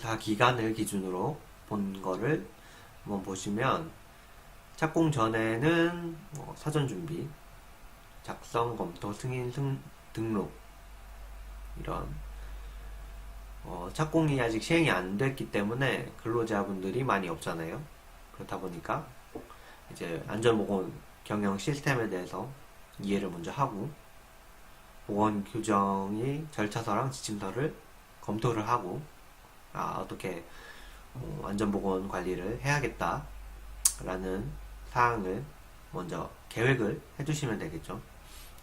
조사 기간을 기준으로 본 거를 한번 보시면, 착공 전에는 사전 준비, 작성, 검토, 승인, 등록, 이런 착공이 아직 시행이 안 됐기 때문에 근로자분들이 많이 없잖아요. 그렇다 보니까 이제 안전보건 경영 시스템에 대해서 이해를 먼저 하고, 보건 규정이 절차서랑 지침서를 검토를 하고, 어떻게 안전보건 관리를 해야겠다라는 사항을 먼저 계획을 해주시면 되겠죠.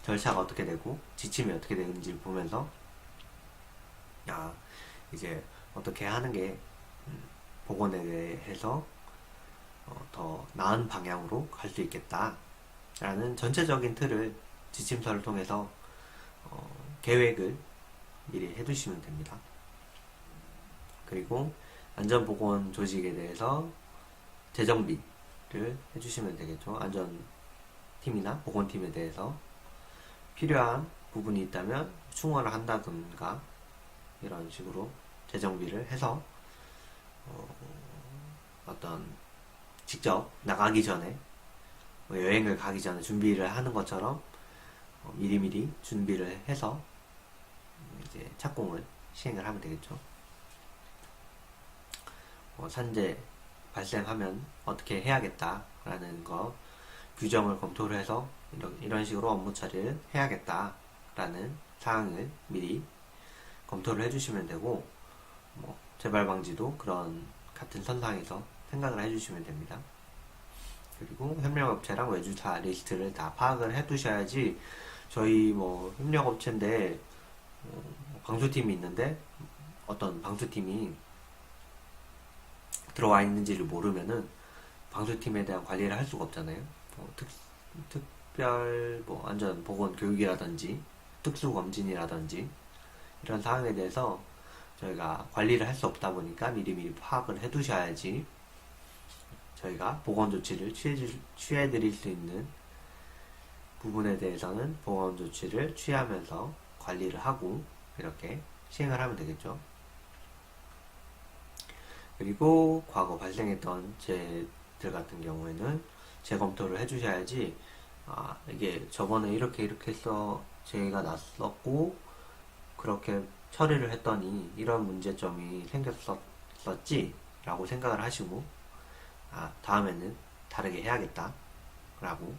절차가 어떻게 되고 지침이 어떻게 되는지를 보면서, 이제 어떻게 하는 게 보건에 대해서 더 나은 방향으로 갈 수 있겠다라는 전체적인 틀을 지침서를 통해서 계획을 미리 해두시면 됩니다. 그리고 안전보건 조직에 대해서 재정비를 해주시면 되겠죠. 안전팀이나 보건팀에 대해서 필요한 부분이 있다면 충원을 한다든가 이런 식으로 재정비를 해서 어떤 직접 나가기 전에, 여행을 가기 전에 준비를 하는 것처럼 미리미리 준비를 해서 이제 착공을 시행을 하면 되겠죠. 산재 발생하면 어떻게 해야겠다라는 거 규정을 검토를 해서 이런 식으로 업무 처리를 해야겠다라는 사항을 미리 검토를 해주시면 되고, 재발 방지도 그런 같은 선상에서 생각을 해주시면 됩니다. 그리고 협력업체랑 외주사 리스트를 다 파악을 해두셔야지, 저희 협력업체인데 방수팀이 있는데 어떤 방수팀이 들어와 있는지를 모르면은 방수팀에 대한 관리를 할 수가 없잖아요. 특별 안전 보건 교육이라든지 특수 검진이라든지 이런 사항에 대해서 저희가 관리를 할 수 없다 보니까 미리미리 파악을 해두셔야지 저희가 보건 조치를 취해드릴 수 있는 부분에 대해서는 보건 조치를 취하면서 관리를 하고 이렇게 시행을 하면 되겠죠. 그리고 과거 발생했던 재들 같은 경우에는 재검토를 해주셔야지, 이게 저번에 이렇게 해서 재해가 났었고 그렇게 처리를 했더니 이런 문제점이 생겼었지 라고 생각을 하시고, 다음에는 다르게 해야겠다 라고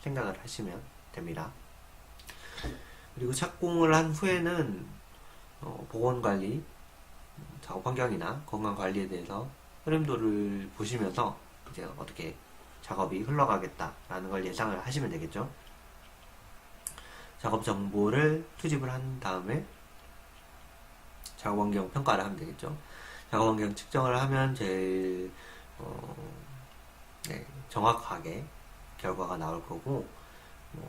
생각을 하시면 됩니다. 그리고 착공을 한 후에는 보건관리, 작업환경이나 건강관리에 대해서 흐름도를 보시면서 이제 어떻게 작업이 흘러가겠다라는 걸 예상을 하시면 되겠죠. 작업 정보를 수집을 한 다음에 작업환경 평가를 하면 되겠죠. 작업환경 측정을 하면 제일 정확하게 결과가 나올 거고,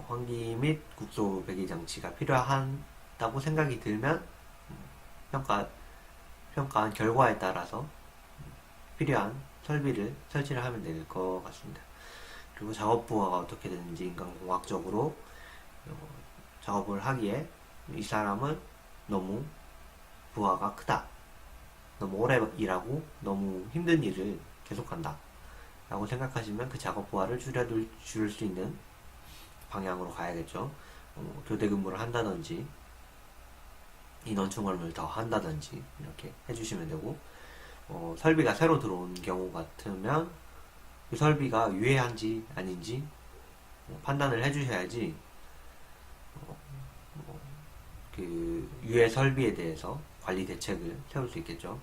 환기 및 국소 배기 장치가 필요하다고 생각이 들면 평가한 결과에 따라서 필요한 설비를 설치를 하면 될 것 같습니다. 그리고 작업 부하가 어떻게 되는지 인간공학적으로 작업을 하기에 이 사람은 너무 부하가 크다, 너무 오래 일하고 너무 힘든 일을 계속한다 라고 생각하시면 그 작업 부하를 줄일 수 있는 방향으로 가야겠죠. 교대 근무를 한다든지 인원 충원을 더 한다든지 이렇게 해주시면 되고, 설비가 새로 들어온 경우 같으면 그 설비가 유해한지 아닌지 판단을 해주셔야지 그 유해 설비에 대해서 관리 대책을 세울 수 있겠죠.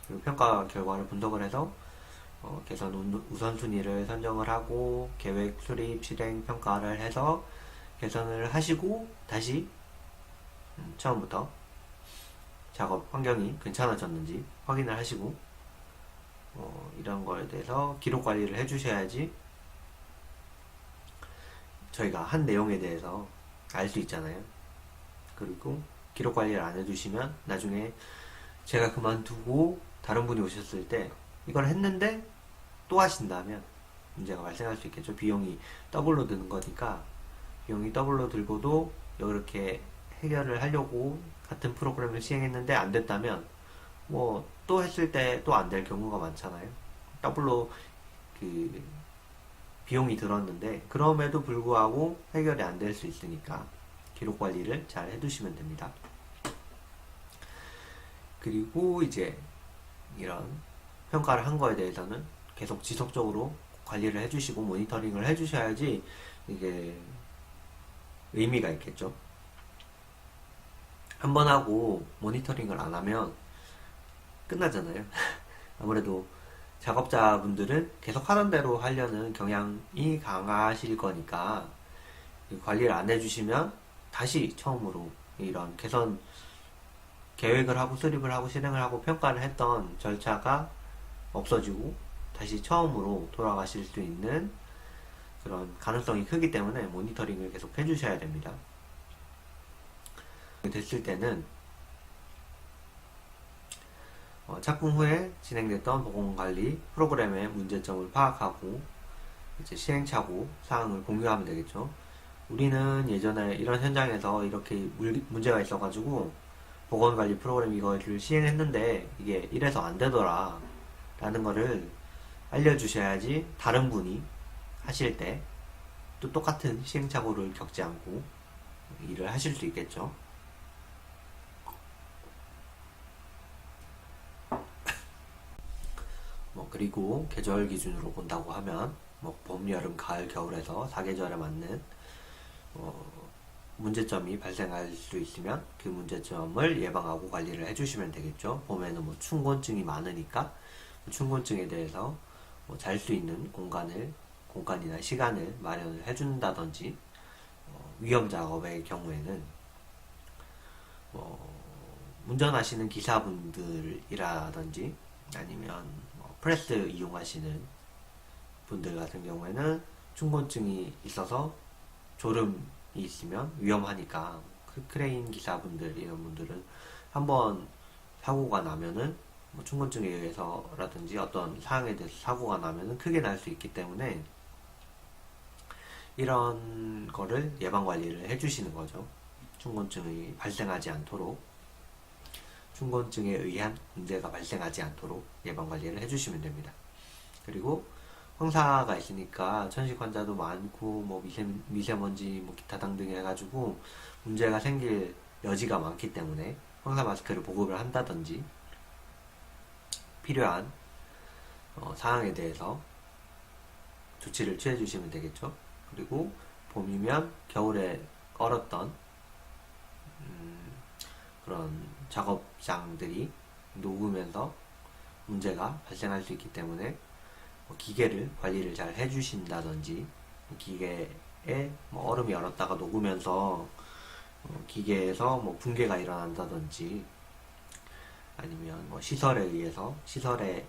그리고 평가 결과를 분석을 해서 개선 우선순위를 선정을 하고 계획 수립 실행 평가를 해서 개선을 하시고 다시 처음부터 작업 환경이 괜찮아졌는지 확인을 하시고 이런 거에 대해서 기록 관리를 해주셔야지 저희가 한 내용에 대해서 알 수 있잖아요. 그리고 기록 관리를 안 해주시면 나중에 제가 그만두고 다른 분이 오셨을 때 이걸 했는데 또 하신다면 문제가 발생할 수 있겠죠. 비용이 더블로 드는 거니까, 비용이 더블로 들고도 이렇게 해결을 하려고 같은 프로그램을 시행했는데 안 됐다면 뭐 또 했을 때 또 안 될 경우가 많잖아요. 더블로 그 비용이 들었는데 그럼에도 불구하고 해결이 안 될 수 있으니까 기록 관리를 잘 해두시면 됩니다. 그리고 이제 이런 평가를 한 거에 대해서는 계속 지속적으로 관리를 해주시고 모니터링을 해주셔야지 이게 의미가 있겠죠. 한번 하고 모니터링을 안 하면 끝나잖아요. 아무래도 작업자분들은 계속 하던 대로 하려는 경향이 강하실 거니까 관리를 안 해주시면 다시 처음으로 이런 개선 계획을 하고 수립을 하고 실행을 하고 평가를 했던 절차가 없어지고 다시 처음으로 돌아가실 수 있는 그런 가능성이 크기 때문에 모니터링을 계속 해주셔야 됩니다. 됐을 때는 착공 후에 진행됐던 보건관리 프로그램의 문제점을 파악하고 이제 시행착오 사항을 공유하면 되겠죠. 우리는 예전에 이런 현장에서 이렇게 문제가 있어가지고 보건관리 프로그램 이거를 시행했는데 이게 이래서 안 되더라 라는 거를 알려주셔야지 다른 분이 하실 때 또 똑같은 시행착오를 겪지 않고 일을 하실 수 있겠죠. 그리고 계절 기준으로 본다고 하면 봄, 여름, 가을, 겨울에서 4계절에 맞는 문제점이 발생할 수 있으면 그 문제점을 예방하고 관리를 해주시면 되겠죠. 봄에는 춘곤증이 많으니까 춘곤증에 대해서 잘 수 있는 공간이나 시간을 마련을 해준다든지 위험 작업의 경우에는 운전하시는 기사분들이라든지 아니면 프레스 이용하시는 분들 같은 경우에는 춘곤증이 있어서 졸음이 있으면 위험하니까 크레인 기사분들 이런 분들은 한번 사고가 나면은 춘곤증에 의해서라든지 어떤 사항에 대해서 사고가 나면은 크게 날 수 있기 때문에 이런 거를 예방 관리를 해주시는 거죠. 춘곤증이 발생하지 않도록 춘곤증에 의한 문제가 발생하지 않도록 예방 관리를 해주시면 됩니다. 그리고 황사가 있으니까 천식 환자도 많고 미세먼지 기타 등등 해가지고 문제가 생길 여지가 많기 때문에 황사 마스크를 보급을 한다든지 필요한 사항에 대해서 조치를 취해 주시면 되겠죠. 그리고 봄이면 겨울에 얼었던 그런 작업장들이 녹으면서 문제가 발생할 수 있기 때문에 기계를 관리를 잘 해주신다든지 기계에 얼음이 얼었다가 녹으면서 기계에서 붕괴가 일어난다든지 아니면 시설에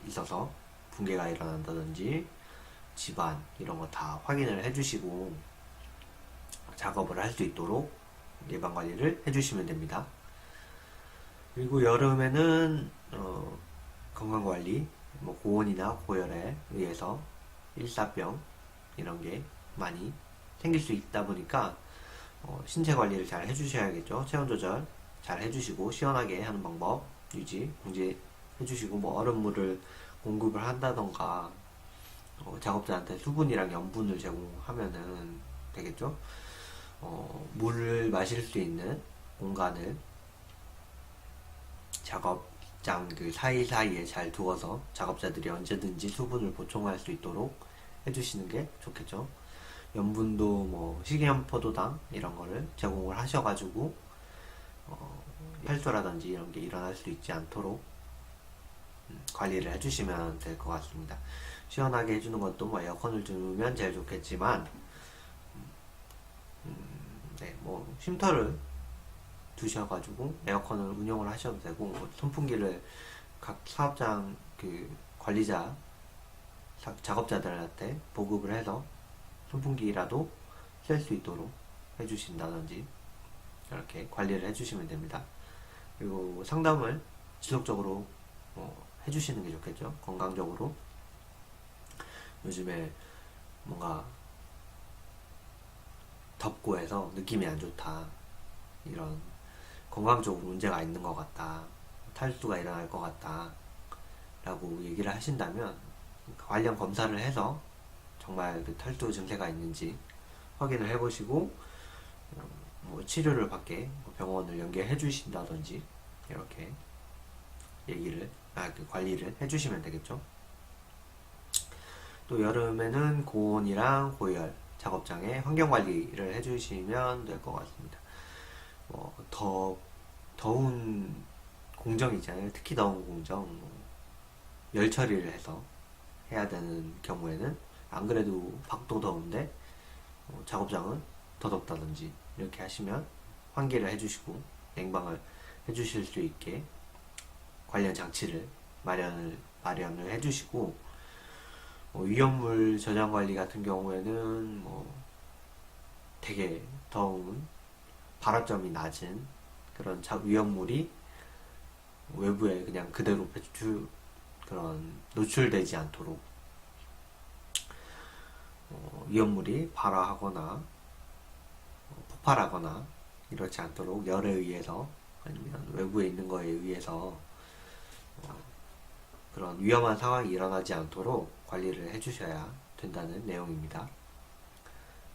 있어서 붕괴가 일어난다든지 집안 이런 거 다 확인을 해주시고 작업을 할 수 있도록 예방 관리를 해주시면 됩니다. 그리고 여름에는 건강관리, 고온이나 고열에 의해서 일사병 이런 게 많이 생길 수 있다 보니까 신체 관리를 잘 해주셔야겠죠. 체온 조절 잘 해주시고 시원하게 하는 방법 유지, 공지 해주시고 얼음물을 공급을 한다던가 작업자한테 수분이랑 염분을 제공하면은 되겠죠. 물을 마실 수 있는 공간을 작업장 그 사이사이에 잘 두어서 작업자들이 언제든지 수분을 보충할 수 있도록 해주시는 게 좋겠죠. 염분도 식이염포도당 이런 거를 제공을 하셔가지고 혈소라든지 이런 게 일어날 수 있지 않도록 관리를 해주시면 될 것 같습니다. 시원하게 해주는 것도 에어컨을 두면 제일 좋겠지만 쉼터를 두셔가지고 에어컨을 운영을 하셔도 되고 선풍기를 각 사업장 그 관리자 작업자들한테 보급을 해서 선풍기라도 쓸 수 있도록 해주신다든지 이렇게 관리를 해주시면 됩니다. 그리고 상담을 지속적으로 해주시는 게 좋겠죠. 건강적으로 요즘에 뭔가 덥고 해서 느낌이 안 좋다 이런 건강적으로 문제가 있는 것 같다 탈수가 일어날 것 같다 라고 얘기를 하신다면 관련 검사를 해서 정말 그 탈수 증세가 있는지 확인을 해보시고 뭐 치료를 받게 병원을 연계해 주신다든지 이렇게 그 관리를 해주시면 되겠죠. 또 여름에는 고온이랑 고열, 작업장에 환경 관리를 해주시면 될 것 같습니다. 더운 공정 있잖아요. 특히 더운 공정, 열 처리를 해서 해야 되는 경우에는 안 그래도 밖도 더운데 작업장은 더 덥다든지 이렇게 하시면 환기를 해주시고 냉방을 해주실 수 있게 관련 장치를 마련을 해주시고 위험물 저장 관리 같은 경우에는 되게 더운 발화점이 낮은 그런 위험물이 외부에 그냥 그대로 노출되지 않도록 위험물이 발화하거나 폭발하거나 이렇지 않도록 열에 의해서 아니면 외부에 있는 거에 의해서 그런 위험한 상황이 일어나지 않도록 관리를 해주셔야 된다는 내용입니다.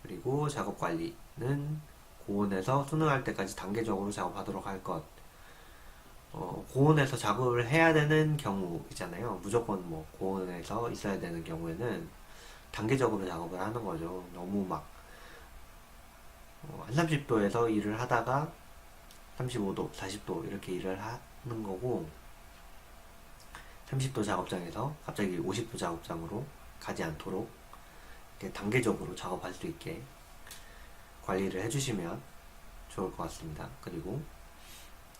그리고 작업 관리는 고온에서 수능할 때까지 단계적으로 작업하도록 할 것. 고온에서 작업을 해야 되는 경우 있잖아요. 무조건 고온에서 있어야 되는 경우에는 단계적으로 작업을 하는 거죠. 너무 한 30도에서 일을 하다가 35도, 40도 이렇게 일을 하는 거고 30도 작업장에서 갑자기 50도 작업장으로 가지 않도록 단계적으로 작업할 수 있게 관리를 해주시면 좋을 것 같습니다. 그리고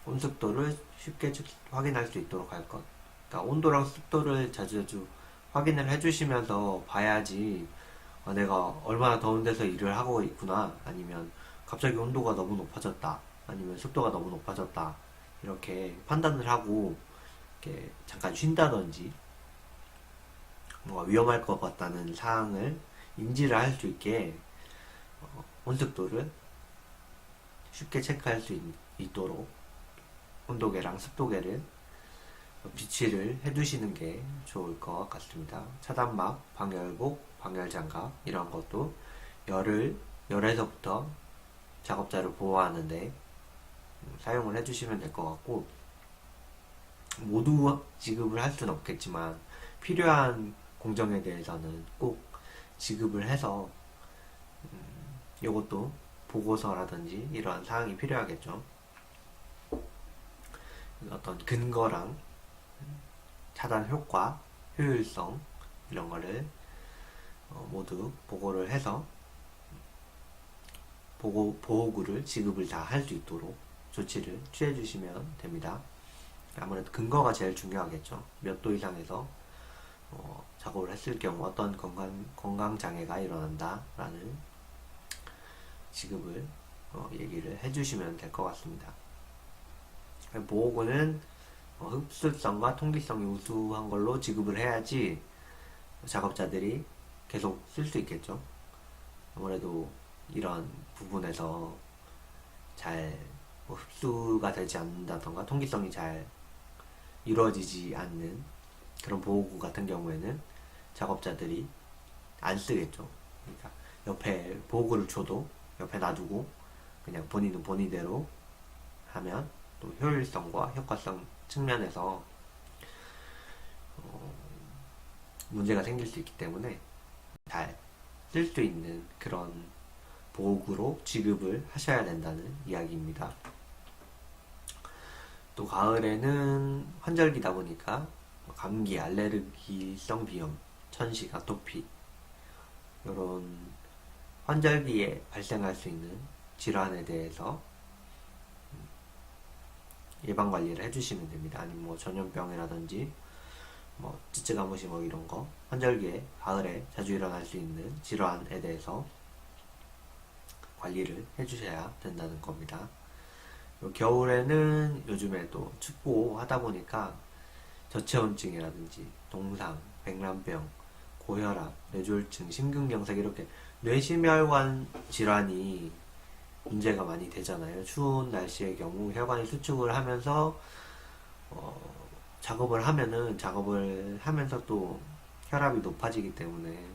온습도를 쉽게 확인할 수 있도록 할 것. 그러니까 온도랑 습도를 자주 확인을 해주시면서 봐야지 내가 얼마나 더운 데서 일을 하고 있구나, 아니면 갑자기 온도가 너무 높아졌다, 아니면 습도가 너무 높아졌다, 이렇게 판단을 하고 이렇게 잠깐 쉰다든지 뭔가 위험할 것 같다는 사항을 인지를 할 수 있게 온습도를 쉽게 체크할 수 있도록 온도계랑 습도계를 비치를 해두시는 게 좋을 것 같습니다. 차단막, 방열복, 방열장갑 이런 것도 열에서부터 작업자를 보호하는데 사용을 해주시면 될 것 같고, 모두 지급을 할 수는 없겠지만 필요한 공정에 대해서는 꼭 지급을 해서 이것도 보고서라든지 이러한 사항이 필요하겠죠. 어떤 근거랑 차단 효과, 효율성 이런 거를 모두 보고를 해서 보호구를 지급을 다 할 수 있도록 조치를 취해 주시면 됩니다. 아무래도 근거가 제일 중요하겠죠. 몇 도 이상에서 작업을 했을 경우 어떤 건강장애가 일어난다 라는 지급을 얘기를 해주시면 될 것 같습니다. 보호구는 흡수성과 통기성이 우수한 걸로 지급을 해야지 작업자들이 계속 쓸 수 있겠죠. 아무래도 이런 부분에서 잘 흡수가 되지 않는다던가 통기성이 잘 이루어지지 않는 그런 보호구 같은 경우에는 작업자들이 안 쓰겠죠. 그러니까 옆에 보호구를 줘도 옆에 놔두고 그냥 본인은 본인대로 하면 또 효율성과 효과성 측면에서 문제가 생길 수 있기 때문에 잘 쓸 수 있는 그런 보호구로 지급을 하셔야 된다는 이야기입니다. 또 가을에는 환절기다 보니까 감기, 알레르기성 비염, 천식, 아토피 이런 환절기에 발생할 수 있는 질환에 대해서 예방관리를 해주시면 됩니다. 아니면 전염병이라든지 찌찌가무시 이런 거 환절기에 가을에 자주 일어날 수 있는 질환에 대해서 관리를 해주셔야 된다는 겁니다. 겨울에는 요즘에 또 춥고 하다 보니까 저체온증이라든지 동상, 백란병, 고혈압, 뇌졸중, 심근경색 이렇게 뇌심혈관 질환이 문제가 많이 되잖아요. 추운 날씨의 경우 혈관이 수축을 하면서 작업을 하면은 작업을 하면서 또 혈압이 높아지기 때문에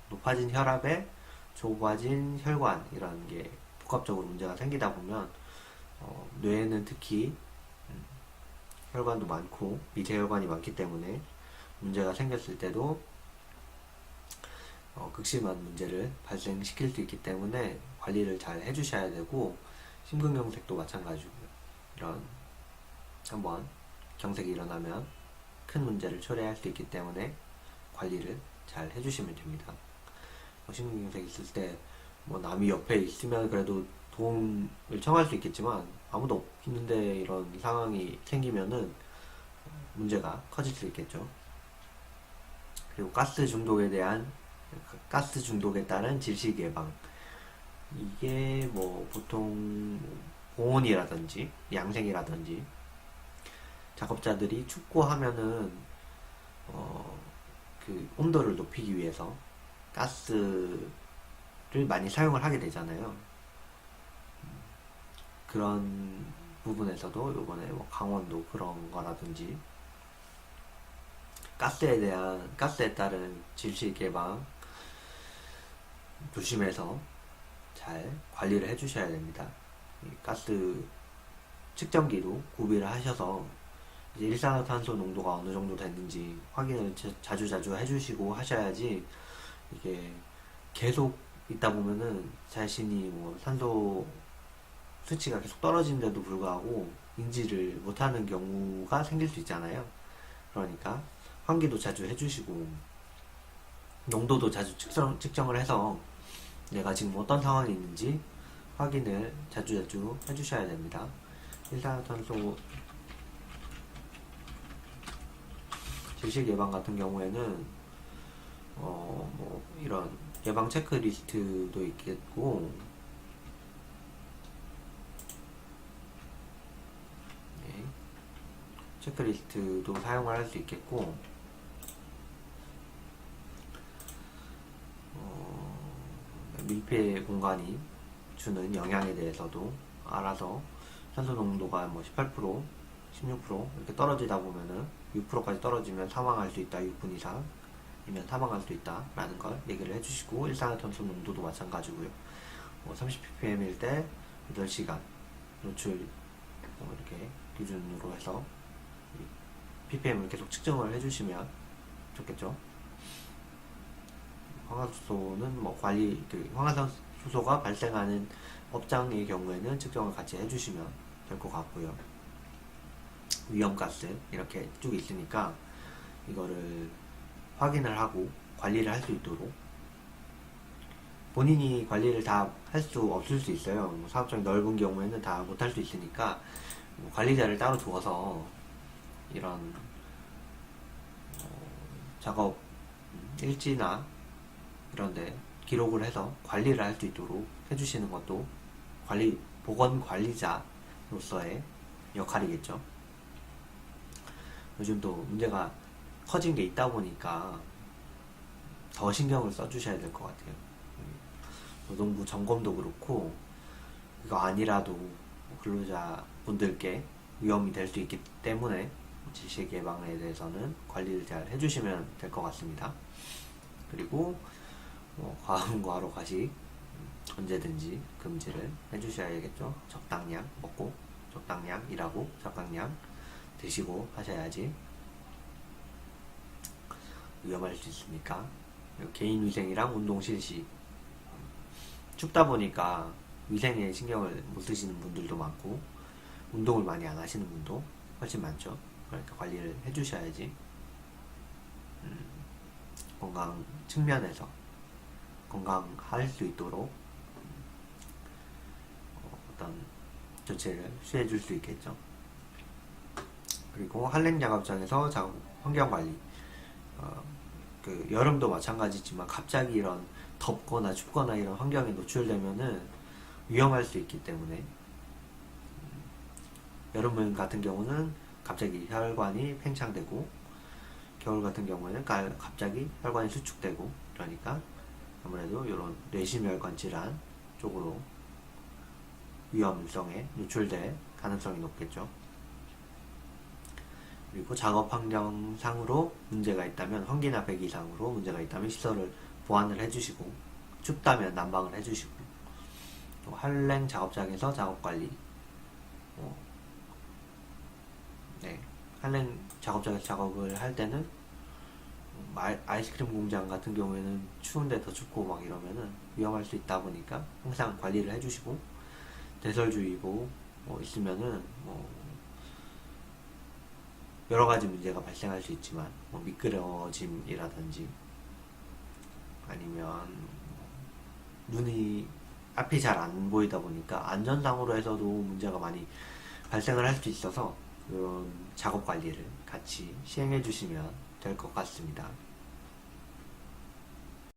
높아진 혈압에 좁아진 혈관 이런 게 복합적으로 문제가 생기다 보면 뇌에는 특히 혈관도 많고 미세혈관이 많기 때문에 문제가 생겼을 때도 극심한 문제를 발생시킬 수 있기 때문에 관리를 잘 해주셔야 되고, 심근경색도 마찬가지고요. 이런 한번 경색이 일어나면 큰 문제를 초래할 수 있기 때문에 관리를 잘 해주시면 됩니다. 심근경색 있을 때 남이 옆에 있으면 그래도 도움을 청할 수 있겠지만 아무도 없는데 이런 상황이 생기면은 문제가 커질 수 있겠죠. 그리고 가스 중독에 따른 질식 예방. 이게 보통 보온이라든지 양생이라든지 작업자들이 춥고 하면은 그 온도를 높이기 위해서 가스를 많이 사용을 하게 되잖아요. 그런 부분에서도 요번에 강원도 그런 거라든지 가스에 따른 질식 예방 조심해서 잘 관리를 해주셔야 됩니다. 가스 측정기도 구비를 하셔서 이제 일산화탄소 농도가 어느 정도 됐는지 확인을 자주 해주시고 하셔야지, 이게 계속 있다 보면은 자신이 산소 수치가 계속 떨어지는데도 불구하고 인지를 못하는 경우가 생길 수 있잖아요. 그러니까 환기도 자주 해주시고 농도도 자주 측정을 해서 내가 지금 어떤 상황이 있는지 확인을 자주 해주셔야 됩니다. 일산화탄소 질식 예방 같은 경우에는 이런 예방 체크리스트도 있겠고, 네, 체크리스트도 사용을 할 수 있겠고, 밀폐 공간이 주는 영향에 대해서도 알아서 산소 농도가 18%, 16% 이렇게 떨어지다 보면은 6%까지 떨어지면 사망할 수 있다. 6분 이상이면 사망할 수 있다 라는 걸 얘기를 해주시고, 일산화탄소 농도도 마찬가지고요. 30ppm일 때 8시간 노출 이렇게 기준으로 해서 ppm을 계속 측정을 해주시면 좋겠죠. 황화수소는 황화수소가 발생하는 업장의 경우에는 측정을 같이 해주시면 될 것 같고요. 위험가스 이렇게 쭉 있으니까 이거를 확인을 하고 관리를 할 수 있도록, 본인이 관리를 다 할 수 없을 수 있어요. 사업장이 넓은 경우에는 다 못할 수 있으니까 관리자를 따로 두어서 이런 작업 일지나 이런데 기록을 해서 관리를 할 수 있도록 해주시는 것도 보건 관리자로서의 역할이겠죠. 요즘 또 문제가 커진 게 있다 보니까 더 신경을 써주셔야 될 것 같아요. 노동부 점검도 그렇고, 이거 아니라도 근로자분들께 위험이 될 수 있기 때문에 질식 예방에 대해서는 관리를 잘 해주시면 될 것 같습니다. 그리고 과음과 과식 언제든지 금지를 해주셔야겠죠. 적당량 먹고 적당량 일하고 적당량 드시고 하셔야지 위험할 수 있으니까. 개인위생이랑 운동 실시, 춥다 보니까 위생에 신경을 못 쓰시는 분들도 많고 운동을 많이 안 하시는 분도 훨씬 많죠. 그러니까 관리를 해주셔야지 건강 측면에서 건강할 수 있도록 어떤 조치를 취해줄 수 있겠죠. 그리고 한랭작업장에서 환경관리, 여름도 마찬가지지만 갑자기 이런 덥거나 춥거나 이런 환경에 노출되면은 위험할 수 있기 때문에, 여름 같은 경우는 갑자기 혈관이 팽창되고, 겨울 같은 경우에는 갑자기 혈관이 수축되고, 그러니까 아무래도 이런 뇌심혈관 질환 쪽으로 위험성에 노출될 가능성이 높겠죠. 그리고 작업 환경상으로 문제가 있다면 환기나 배기상으로 문제가 있다면 시설을 보완을 해주시고 춥다면 난방을 해주시고 또 한랭 작업장에서 작업관리 네, 한랭 작업장에서 작업을 할 때는 아이스크림 공장 같은 경우에는 추운데 더 춥고 막 이러면은 위험할 수 있다 보니까 항상 관리를 해주시고 대설주의보 있으면은 여러 가지 문제가 발생할 수 있지만 미끄러짐이라든지 아니면 눈이 앞이 잘 안 보이다 보니까 안전상으로 해서도 문제가 많이 발생을 할 수 있어서 이런 작업 관리를 같이 시행해 주시면 될 것 같습니다.